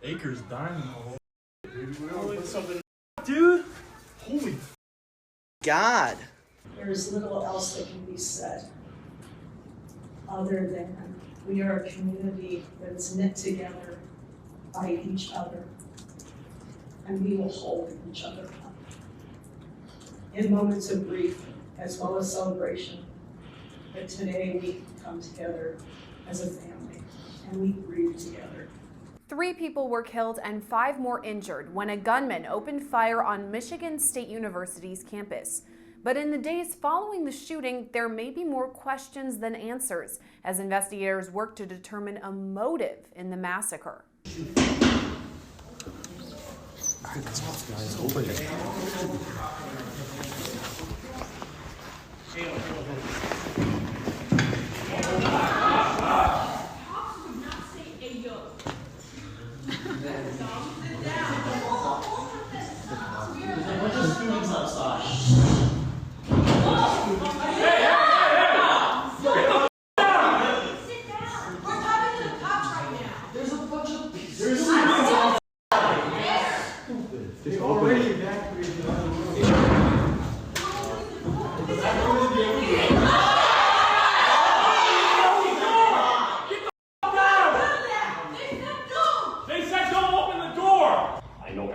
Acres Diamond. Holy something, dude. Holy God. There's little else that can be said other than we are a community that is knit together by each other, and we will hold each other up in moments of grief as well as celebration. But today we come together as a family and we grieve together. 3 people were killed and 5 more injured when a gunman opened fire on Michigan State University's campus. But in the days following the shooting, there may be more questions than answers as investigators work to determine a motive in the massacre. guys, open it.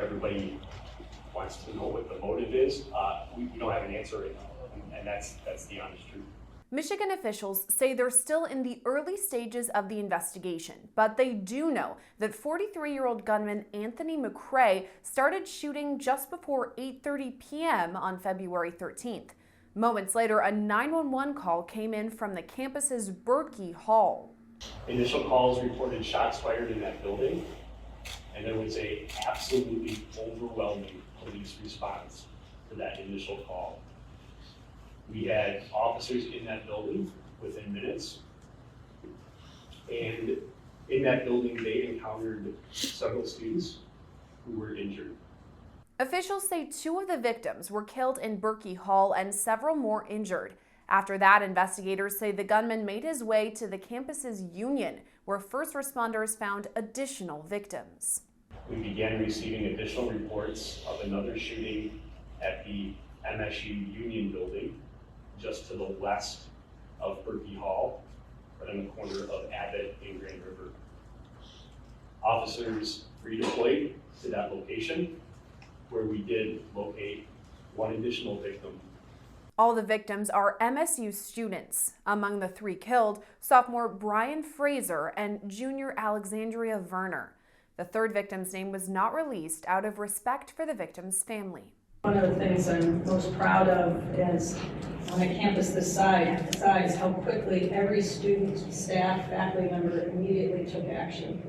Everybody wants to know what the motive is. We don't have an answer right now, and that's the honest truth. Michigan officials say they're still in the early stages of the investigation, but they do know that 43-year-old gunman Anthony McCray started shooting just before 8:30 p.m. on February 13th. Moments later, a 911 call came in from the campus's Berkey Hall. Initial calls reported shots fired in that building, and there was a absolutely overwhelming police response to that initial call. We had officers in that building within minutes, and in that building they encountered several students who were injured. Officials say 2 of the victims were killed in Berkey Hall and several more injured. After that, investigators say the gunman made his way to the campus's Union, where first responders found additional victims. We began receiving additional reports of another shooting at the MSU Union building, just to the west of Berkey Hall, right on the corner of Abbott and Grand River. Officers redeployed to that location, where we did locate one additional victim. All the victims are MSU students. Among the 3 killed, sophomore Brian Fraser and junior Alexandria Verner. The 3rd victim's name was not released out of respect for the victim's family. One of the things I'm most proud of is on a campus this size, how quickly every student, staff, faculty member immediately took action.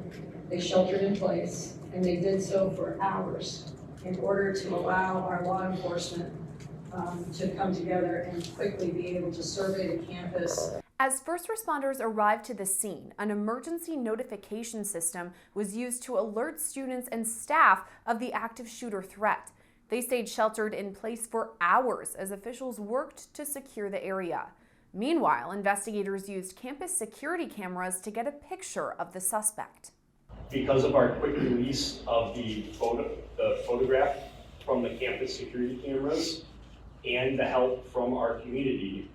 They sheltered in place, and they did so for hours in order to allow our law enforcement to come together and quickly be able to survey the campus. As first responders arrived to the scene, an emergency notification system was used to alert students and staff of the active shooter threat. They stayed sheltered in place for hours as officials worked to secure the area. Meanwhile, investigators used campus security cameras to get a picture of the suspect. Because of our quick release of the photograph from the campus security cameras and the help from our community,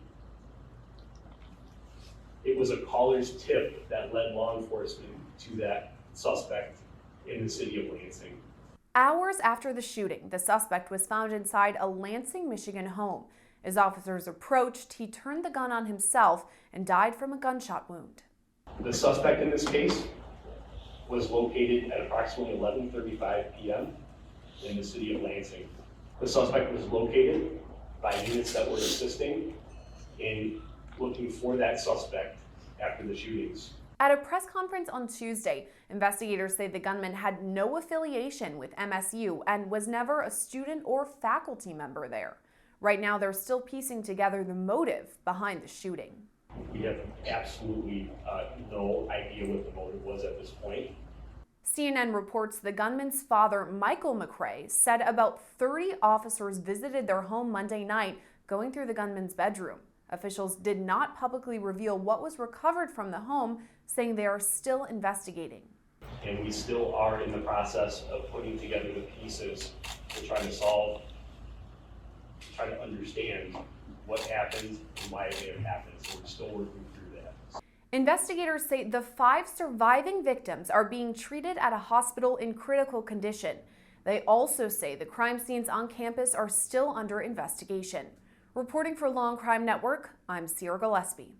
it was a caller's tip that led law enforcement to that suspect in the city of Lansing. Hours after the shooting, the suspect was found inside a Lansing, Michigan home. As officers approached, he turned the gun on himself and died from a gunshot wound. The suspect in this case was located at approximately 11:35 p.m. in the city of Lansing. The suspect was located by units that were assisting in looking for that suspect after the shootings. At a press conference on Tuesday, investigators say the gunman had no affiliation with MSU and was never a student or faculty member there. Right now, they're still piecing together the motive behind the shooting. We have absolutely no idea what the motive was at this point. CNN reports the gunman's father, Michael McCray, said about 30 officers visited their home Monday night, going through the gunman's bedroom. Officials did not publicly reveal what was recovered from the home, saying they are still investigating. And we still are in the process of putting together the pieces to try to understand what happened and why it may have happened. So we're still working through that. Investigators say the 5 surviving victims are being treated at a hospital in critical condition. They also say the crime scenes on campus are still under investigation. Reporting for Law and Crime Network, I'm Sierra Gillespie.